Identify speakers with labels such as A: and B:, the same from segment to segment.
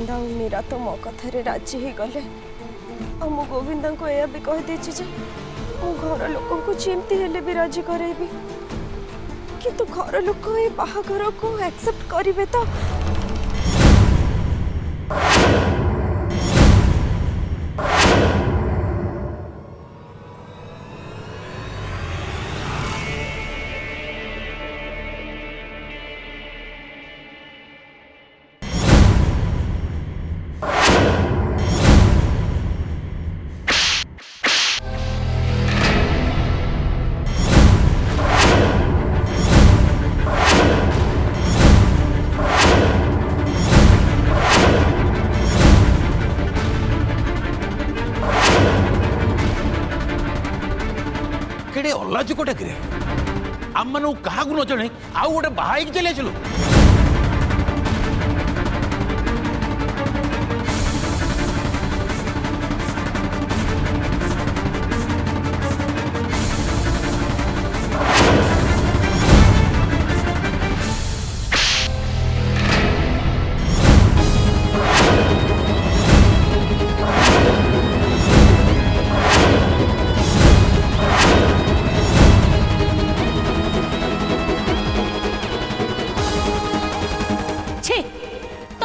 A: गोविंदा और मीरा तो मो कथारे राजी ही गले मु गोविंदा को यह भी कह देछि जे मु घर लोक को चिमती हेले भी राजी करेबी किंतु घर लोक ए बाहागर को एक्सेप्ट करिवे तो
B: केड़े अल्लाज कोटे करे आम मन क्या न जने आउ गोटे बाइक चले चलो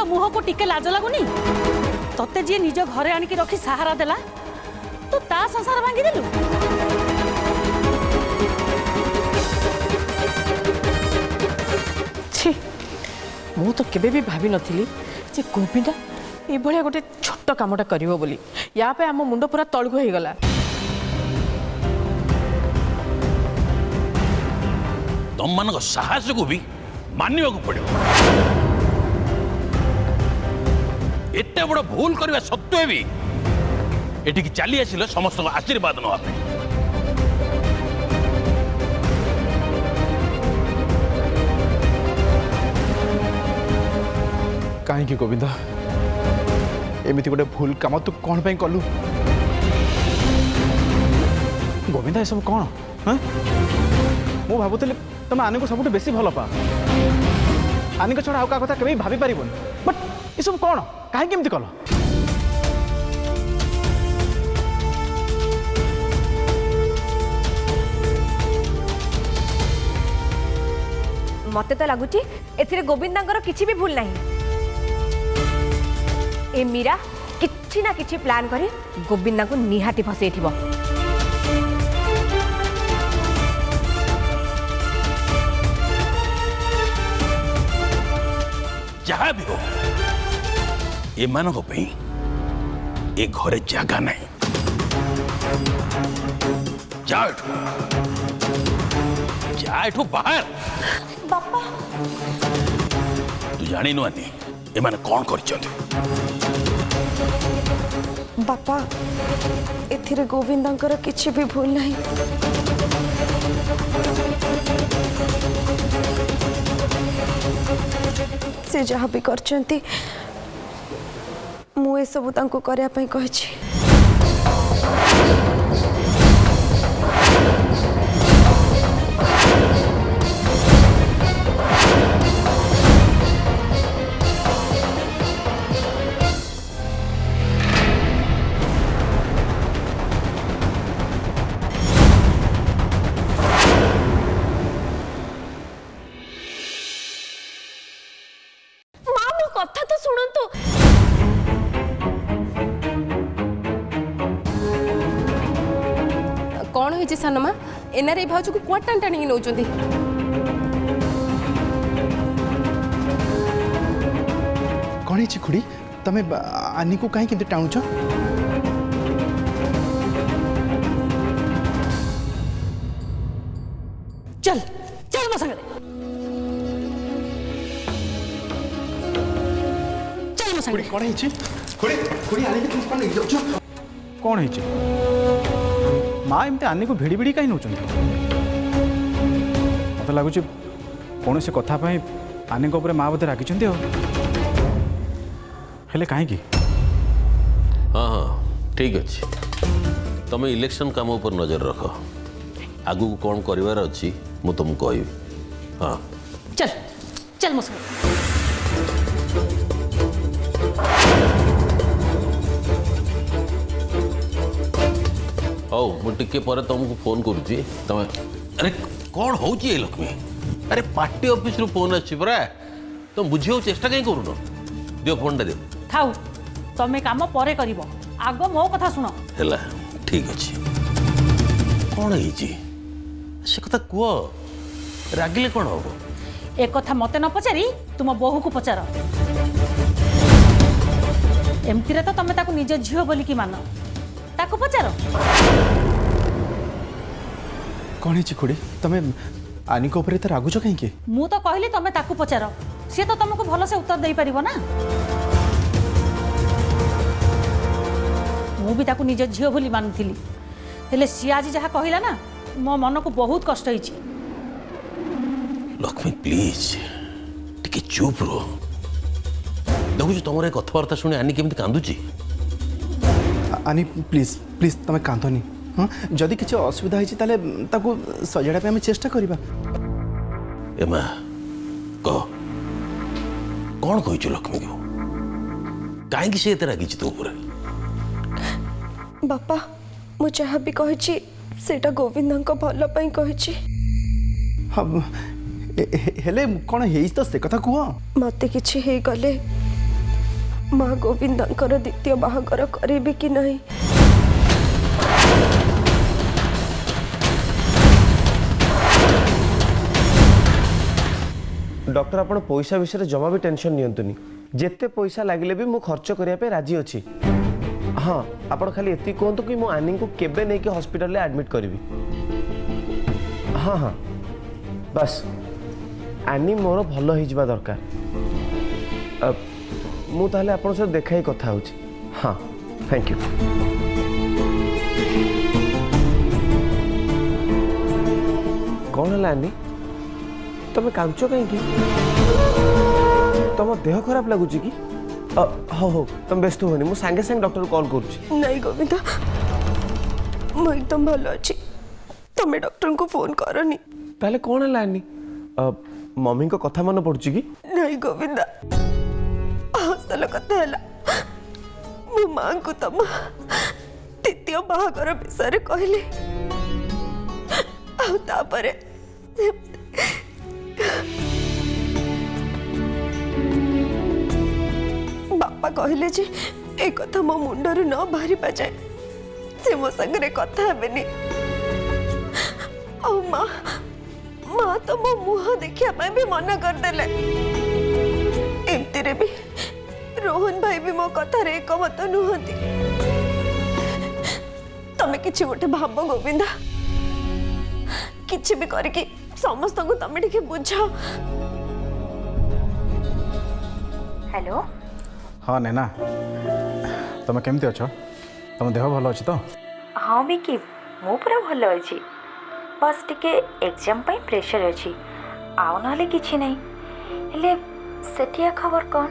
C: मुह को टिके लाज लगुनी तते जी निज घरे आनिक रखी सहारा देला तू ता संसार भांगी देलु छी मु तो केबे भी भाभी नथिली जे गोविंदा ए भलिया गोटे छोट कामटा करिवो बोली या पे हम मुंड पूरा तळगु हे गला
B: तुम मान साहस को भी मानवा को पड़े एते बड़ भूल करवा सत्वे भी एटिकी चली आसिल समस्त आशीर्वाद ना
D: कहीं गोविंदा एमती गोटे भूल काम तू कौन पे कलु गोविंदा ये सब कौन हाँ मु भावुली तुम आने को सब बेसी भल पा आने को छड़ा आउ कथा कभी भाभी पार बट ये सब कौन कहीं केमती कल
E: मते तो लगुच ए गोविंदा किसी भी भूल नहीं ए मीरा किछि ना किछि प्लान करी गोविंदा को निहाती फसई थिबो
B: जहाँ भी हो ये मानक ये घरे जगह नहीं जाठू बाहर
E: बापा
B: तू जानी नुआनी ये माने कौन कर
A: बापा एथिरे गोविंदा किछि भी भूल नहीं से जहाँ भी करचंती मु ए सब तांको करया पई कहिछि
E: कथा तो सुनंतु
F: कौन होइछि सानमा एनआरआई भाउज को कुआ टाण टाणी नौचंदी
D: कौन है खुड़ी तमें आनी को कहीं टाणुच
C: चल चल मो संगे
D: कौन है कौन है माँ एमती आने को भिड़ी भिड़ी कहीं नौ मत लगुच कौन से कथा आने को माँ बोधे रागी हेले कहीं
G: हाँ हाँ ठीक अच्छे तुम इलेक्शन काम ऊपर नजर रख आगू कौन करार अच्छी मु तुमको कह
C: चल चल मो संगे
G: ହଉ ମୁଁ ଟିକେ ପରେ ତମକୁ ଫୋନ୍ କରୁଛି ତମେ ଆରେ କ'ଣ ହେଉଛି ଏ ଲକ୍ଷ୍ମୀ ଆରେ ପାର୍ଟି ଅଫିସରୁ ଫୋନ୍ ଆସିଛି ପରା ତମେ ବୁଝିବାକୁ ଚେଷ୍ଟା କାହିଁ କରୁନ ଦିଅ ଫୋନ୍ଟା ଦିଅ
H: ଥାଉ ତମେ କାମ ପରେ କରିବ ଆଗ ମୋ କଥା ଶୁଣ
G: ହେଲା ଠିକ୍ ଅଛି କ'ଣ ହେଇଛି ସେ କଥା କୁହ ରାଗିଲେ କ'ଣ ହବ
H: ଏ କଥା ମତେ ନ ପଚାରି ତୁମ ବୋହୂକୁ ପଚାର ଏମିତିରେ ତ ତମେ ତାକୁ ନିଜ ଝିଅ ବୋଲିକି ମାନ ତାକୁ ପଚାର
D: କ'ଣ ହେଇଛି ଖୁଡ଼ି ତମେ ଆନିଙ୍କ ଉପରେ ଏତେ ରାଗୁଛ କାହିଁକି
H: ମୁଁ ତ କହିଲି ତମେ ତାକୁ ପଚାର ସିଏ ତ ତମକୁ ଭଲସେ ଉତ୍ତର ଦେଇପାରିବ ନା ମୁଁ ବି ତାକୁ ନିଜ ଝିଅ ବୋଲି ମାନୁଥିଲି ହେଲେ ସିଏ ଆଜି ଯାହା କହିଲା ନା ମୋ ମନକୁ ବହୁତ କଷ୍ଟ ହେଇଛି
G: ଲକ୍ଷ୍ମୀ ପ୍ଲିଜ୍ ଟିକେ ଚୁପ୍ ରୁହ ଦେଖୁଛୁ ତମର ଏ କଥାବାର୍ତ୍ତା ଶୁଣି ଆନି କେମିତି କାନ୍ଦୁଛି
D: ଆନି ପ୍ଲିଜ୍ ପ୍ଲିଜ୍ ତମେ କାନ୍ଦନି ହଁ ଯଦି କିଛି ଅସୁବିଧା ହେଇଛି ତାହେଲେ ତାକୁ ସଜାଡ଼ିବା ପାଇଁ ଆମେ ଚେଷ୍ଟା କରିବା
G: ଏ ମା କହ କ'ଣ କହିଛୁ ଲକ୍ଷ୍ମୀକୁ କାହିଁକି ସେ ଏତେ ରାଗିଛି ତୋ ଉପରେ
A: ବାପା ମୁଁ ଯାହା ବି କହିଛି ସେଇଟା ଗୋବିନ୍ଦଙ୍କ ଭଲ ପାଇଁ କହିଛି
D: ହଁ ହେଲେ କ'ଣ ହେଇଛି ତ ସେ କଥା କୁହ
A: ମତେ କିଛି ହେଇଗଲେ ମା ଗୋବିନ୍ଦଙ୍କର ଦ୍ୱିତୀୟ ବାହାଘର କରିବି କି ନାହିଁ
I: डॉक्टर आपण पैसा विषय जमा भी टेंशन नियंतुनी जेते पैसा लगे भी मु खर्च करने राजी अच्छी हाँ आपण खाली एति कहतु कि मु आनी को केबे नहीं कि हॉस्पिटल में एडमिट करी हाँ हाँ बस आनी मोर भल हो दरकार मु ताहले आपण सह देखा ही कथा हो हाँ थैंक यू कौन है आनी तुम कांच कहीं तुम देह खराब लगुच कि हो हो तुम व्यस्त होनी मुझे सांगे सांगे डॉक्टर को कॉल करुच्ची
A: नहीं गोविंदा मैं एकदम भलो अच्छी तुम्हें डॉक्टर को फोन करनी
I: ताले कौन है लानी मम्मी को कथा मन पड़ुची कि
A: नहीं गोविंदा असल कथा है मो मां को तुम द्वितीय बाहागर विषय कहली आतापरे बापा कहले जे ए कथा मो मुंडर न बाहरी जाए से मो संगे कथा हेबेनी ओ माँ माँ तो मो मुह देखिया भी मना कर देले एमती रे भी रोहन भाई भी मो कथा रे एकमत नुहंती तमे किछि गोटे भाव गोविंदा किछि भी करके समस्त को तमे ठीक बुझाओ
E: हेलो
D: हाँ नैना तुम केमती अछ तुम देह भल अच्छी तो
J: हाँ विकी मु पूरा भल अच्छी बस टिके एग्जाम पाई प्रेशर अच्छी आउ ना किछि नहीं हेले सेठिया खबर कौन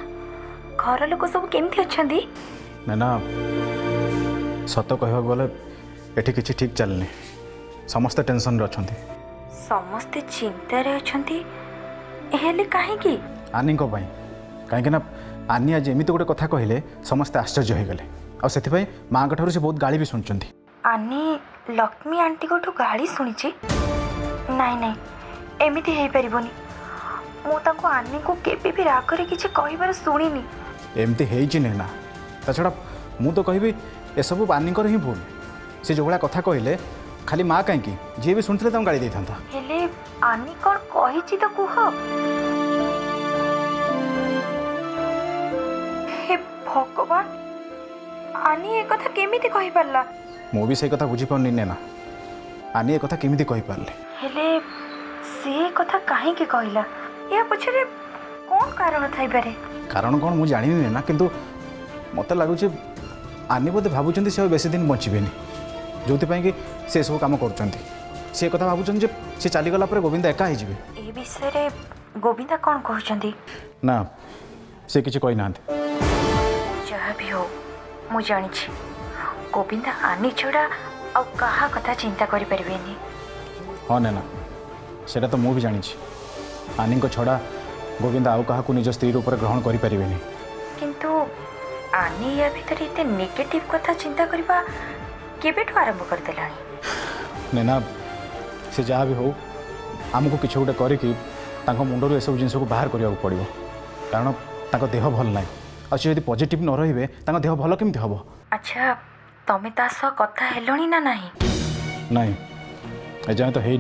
J: घर लोक सब केमती अछंती
D: नैना सत कहवा गले एठी किछि ठीक चलनी समस्त टेंशन रे अछंती
J: समस्ते चिंता रे अछंती हेले काहे की
D: आनी को भाई कहीं ना आनी आज एमती गोटे कथा कहले समस्ते आश्चर्य हो गले और से माँ ठार से बहुत गाड़ी भी शुणुंट
J: आनी लक्ष्मी आंटी को गाड़ी शुणी नाई नाई एमती हो पारबनी मुझे आनी को केबे भी रागरे किसी कहबार शुणिनी
D: एमती है ना ता छड़ा मु तो कहबी ए सब आनी ही भूल से जो भाया कथा कहले खाली माँ कहीं जी भी शुणुते गाड़ी दे था
J: हेले आनी कौन कही तो कुह हे भगवान आनी ए कथा केमिति कहि पारला
D: मु भी से कथा बुझी पारनी ना आनी ए कथा केमिति कहि पारले
J: हेले से कथा काहे के कहला या पछरे कोन कारण थाई पारे
D: कारण कोन मु जानि ना किंतु मते लागु जे आनी बोधे भाबुचंती से बेसी दिन बचिबेनी जोथि पई कि से सब काम करूचंती से कथा भाबुचन जे से चली गला पर गोविंदा एका ही जिवे
J: ए विषय रे गोविंदा कोन कहउचंती
D: ना से किछि कहि नांती
J: जहाँ भी हो मु जानी गोविंदा आनी छड़ा आ कहा कथा चिंता करि परिबेनी
D: हाँ नैना सेटा तो मु भी जानी आनी को छड़ा गोविंदा आउ कहा निज स्त्री रूप ग्रहण करि परिबेनी
J: किंतु आनी या भीतर इते नेगेटिव कथा चिंता करबा केबेठु आरंभ करदेलानी
D: नैना से जहाँ भी हो आमको किसी गोटे करके मुंडर ये सब जिन को बाहर करने पड़ो कारण तांको देह भल ना आ सी पॉजिटिव न रही देह भल केमती हम।
J: अच्छा तमे ता सह कथा हेलोनी ना नाही
D: नाई एजाए तो है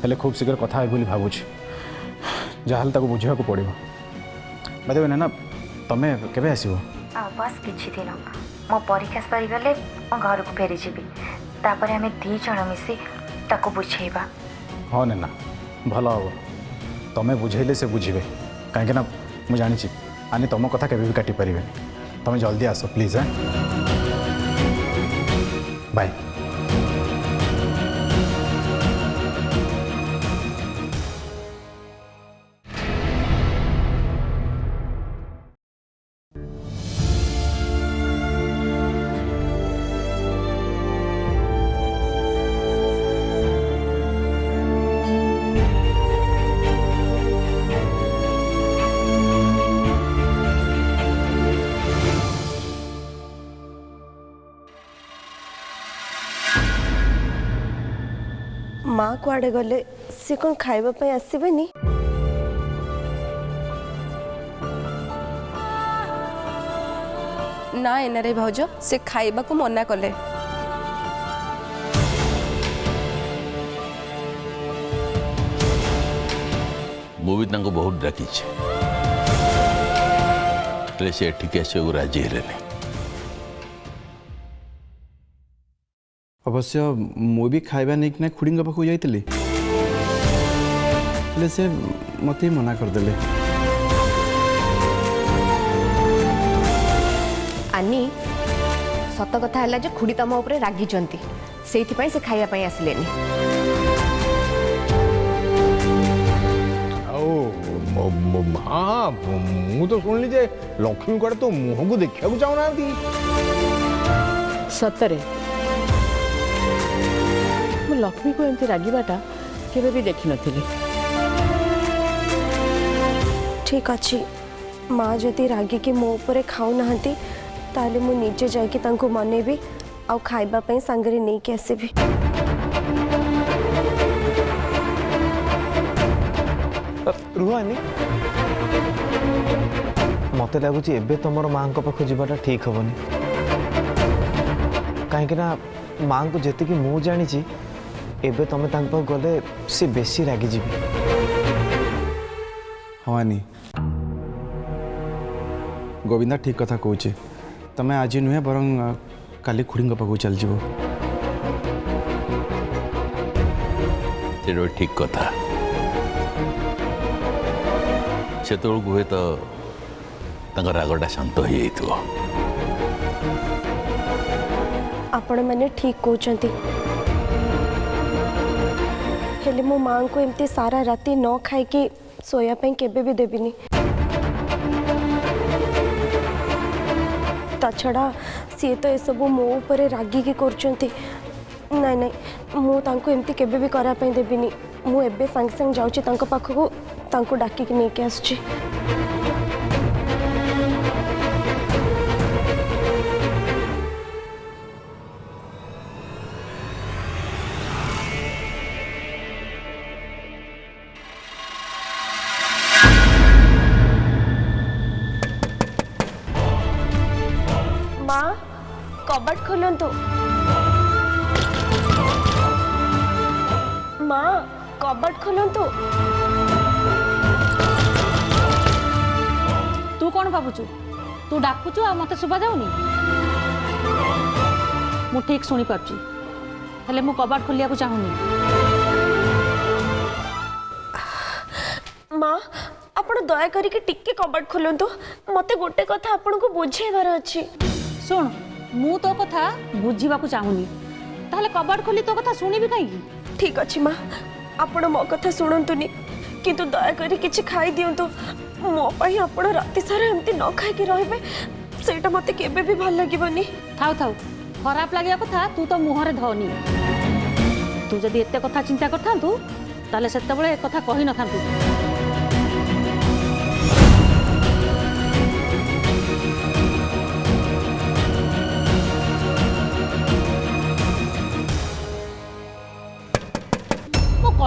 D: हेले खूब शीघ्र कथा है भावुँ जहाँ ताको बुझा पड़ो बाय नैना तमे केबे आसीबो
J: आ बस किछि दिन मो परीक्षा सरीगले मो घर को फेरी जीवी तापर आमे दी जण मिसी ताको बुझेबा।
D: हाँ नैना भल हम तमें बुझेले से बुझे कहीं मुझे जानी आनी तुम कथा केबे भी काटी पारे तुम जल्दी आस प्लीज। हाँ बाय।
A: माँ कुआड़े गले सी कौन खाइबा पे आसबेनी
F: ना एनआरआई भाउज से खाइबा को मना कले।
B: मु भी बहुत डाकी से एठिक आसको राजी हेले।
K: अवश्य मु भी खाइबा नहीं कि खुड़ी पाखु जाइली से मत ही मना करदे।
E: आनी सत कथा है जो खुड़ी तम उपर रागी से खाइबा आसिले
L: हाँ मु तो शुणिली जे लक्ष्मी कड़े तो मुह को देखा चाहूना
C: सतरे मु लक्ष्मी को एमती रागिबाटा केबे भी देखि नथिली।
A: ठीक अच्छी माँ जदि रागी की मो उपरे खाऊ नाहंती ताले मु निजे जाके तांको मनेबी आ खाइबा पई संगरे नहीं के आसीबी।
I: रुहानी मत लगुच एबे तुम माँ पाख जावाटा ठीक हेनी कहीं माँ को जी मु जानी एबे तुम गले सी बेसी रागी जीवी।
K: हाँ नी गोविंदा ठीक कथा कहूचे तमें आज नुहे बर काली खुड़ी पाक चल जाव।
B: ठीक कथा से हुए तो रागटा शांत हो जाइथिबो।
A: आपण मैंने ठीक कहते हेले मो माँ को एमती सारा राति न खाई कि सोया पे केबे भी देविनी। ता छड़ा सी तो सब मो ऊपर रागी की करचंती नहीं नहीं मु तांको एमती केबे भी करा पे देविनी। मु एबे संग संग जाउची तांको पाखको तांको डाकी के नेके आसुची। माँ कबट खोलंतु। माँ कबट खोलंतु।
H: तू कौन भावुचु तू डाकुचु आ मते सुबा जाउनी मु ठीक सुनी पारची हेले मु कबाट खोलिया को चाहुनी।
A: माँ आपण दया करिके टिके कबट खोलंतु मते गोटे कथा आपण को बुझेबार अछि।
H: सुन मु तो कथा बुझीबा को चाहुनी ताहले कबाट खोली तो कथा सुनी भी काई।
A: ठीक अछि माँ आपण मो कथा सुनंतुनी किंतु दया करी किछि खाई दियंतु मो पई आपण राति सारा एमती न खाई के रहबे सेटा मते केबे भी भल लागिबनी।
H: थाउ थाउ खराब लागिया कथा तू तो मुहरे धनी तू जदि एते कथा चिंता करथांतु ताले सेते बेले कथा कहि न थांतु।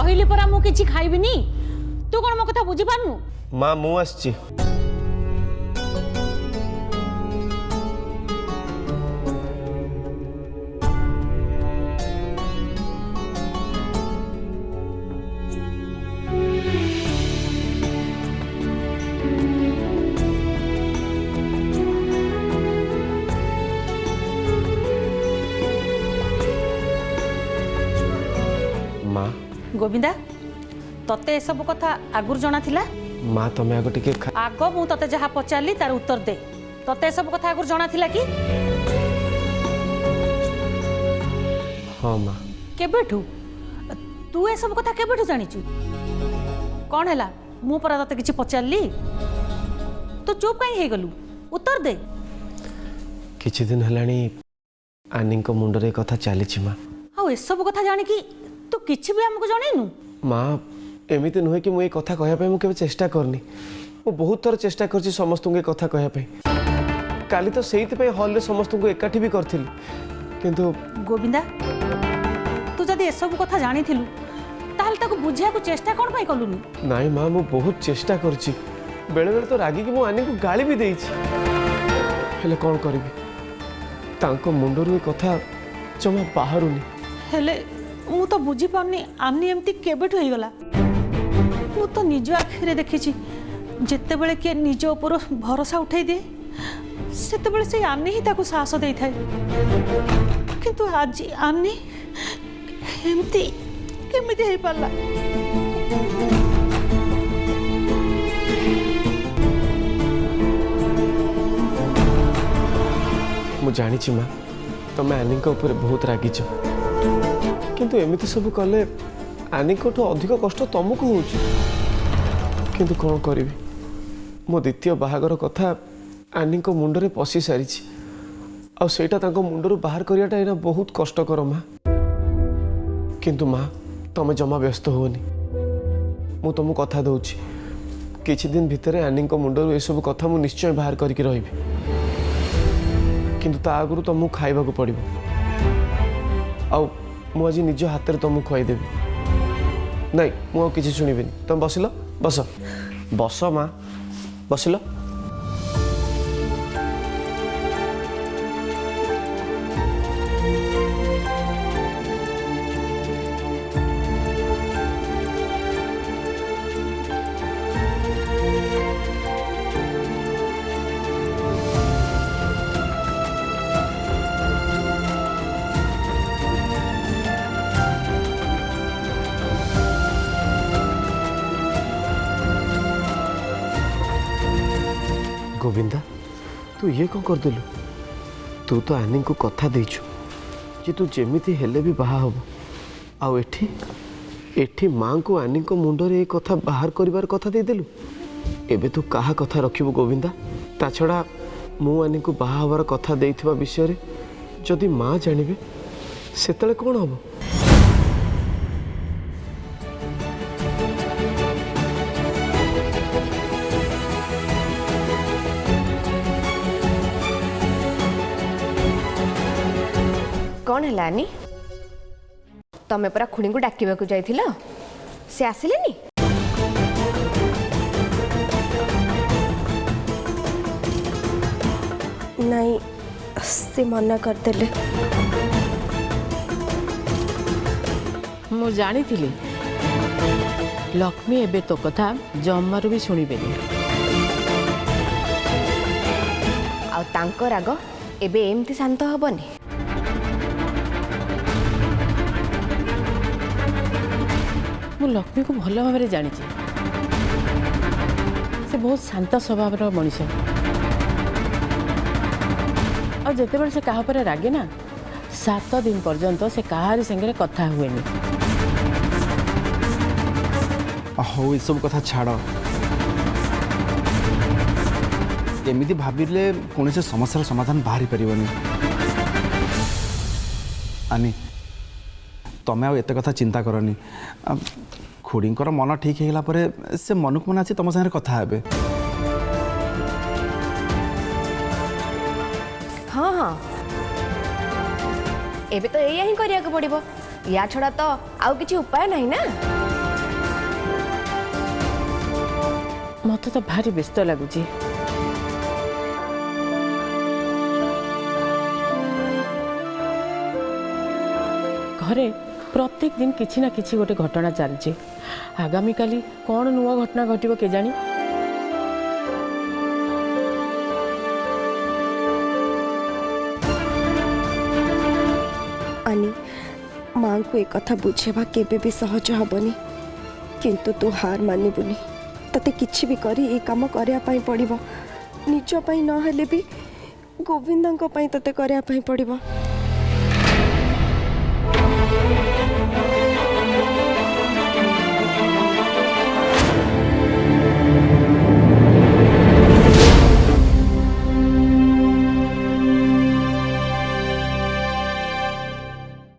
H: कहली परा मु किछि खाइबिनी तू कोन मो कथा बुझी पारनु
I: माँ मु आसची माँ
H: गोविंदा तते सब कथा आगुर जଣା थिला
I: माँ तमें आग टिके
H: आग मु तते जहा पचारली तार उत्तर दे तते सब कथा आगुर जଣା थिला कि
I: हाँ माँ
H: केबेठू तू ए सब कथा केबेठू जानिचु कौन हैला मु परा तते किछि पचारली तू चुप काई हे गलु उत्तर दे
I: किछि दिन हलाणी आनी को मुंडरे कथा चलीछि माँ
H: आ ए सब कथा जानि कि तू किछि भी हमको जणैनु
I: माँ एमिति नुहे कि मुझे कथा कहया मु केबे चेष्टा करनी मु बहुत थर चेष्टा करछि समस्त के कथा कहया काली तो सेइति पे हॉल रे समस्त को एकाठी भी करथिली किंतु
H: गोविंदा तू जदि ए सब कथा जानि थिलु ताहले ताको बुझिया को चेष्टा कोन पाई कलुनी
I: नाई माँ मु बहुत चेष्टा करछि बेले बेले तो रागी कि मु आनी को गाली भी देइछि हेले कोन करबी तांको मुंडरू ए कथा जमा बाहरुनी
H: हेले मु तो बुझी पारनी आनी एमती केबेठू हो गला मु तो निज आखिरे देखिछि जेते बेले के निज ऊपर भरोसा उठाई दिए सेते बेले से आनी ही ताको साहस देई थाए किंतु आज आनी एमती केमिति हे पाला
I: मु जानिछि माँ तमे आनी को ऊपर बहुत रागिछ किंतु एमिति सब कले आनी को अधिक कष्ट तुमको हो किंतु कौन करी मो द्वितीय बाहागर कथा आनी को मुंडरे पशि सारी आईटा मुंडरू बाहर करियाटा एना बहुत कष्टकर माँ किंतु माँ तमे जमा व्यस्त होनी मु तुमको कथा दउछि किछि दिन भितर आनी को मुंडरू ए सब कथा मु निश्चय बाहर करके रहिबी किंतु ता आगु तुमको खाइबा को पड़िबो आउ मु आज निज हाथ में तुमको खुआईदेवी नाई मु किसी शुणिबिनी तुम बसिल बस बस माँ बसिल गोविंदा तू ये कौन कर दिलु तू तो आनी को कथा देछु जे तू जेमिति हेले भी बाहा हबो आउ एठी एठी मां को आनी को मुंडरे ए कथा बाहर करिवार कथा दे देलु एबे तू काहा कथा रखिबो गोविंदा ता छड़ा मु आनी को बाहा हबार कथा देइथिबा विषय रे जदि मां जानिबे सेतले कोन हबो
E: कौन है आनी तमें परा खुणी को डाकिबा को जाइथिल से आसिलेनी
A: नहीं से मना करदेले
C: मु जानी थी लक्ष्मी एबे तो कथा जमारू भी शुणिबेनी
E: आ तांको राग एबे एमती शांत हबनी
C: मु लक्ष्मी को भल भाव जानी से बहुत शांत स्वभाव मनीष और जिते बड़े से कहा पर रागे ना 7 दिन पर्यंत से कहारी संगे कथा हुए
K: हो ये सब कथा छाड़ एमती भाविले कौन से समस्या समाधान बाहरी पारनी आनी तमें आउ एत कथा चिंता करनी खुड़ींकर मन ठीक होगा पर से मन को मन आसी तुम सागर कथा हे
E: हाँ हाँ एबे तो यही करिया को पड़िबो या छड़ा तो आउ किछि उपाय नहीं ना
C: मत तो भारी व्यस्त लगुच घरे प्रत्येक दिन किसी ना किसी गोटे घटना चलती आगामी काली कौन नुआ घटना घटव के जानी
A: आनी माँ को एक कथा बुझेबा केबे भी सहज हबनी किंतु तू हार मानिबुनी तते किछि भी करी ए काम करिया पई पड़िबो निज पई न हेले भी गोविंदन को पई तते करिया पई पड़िबो।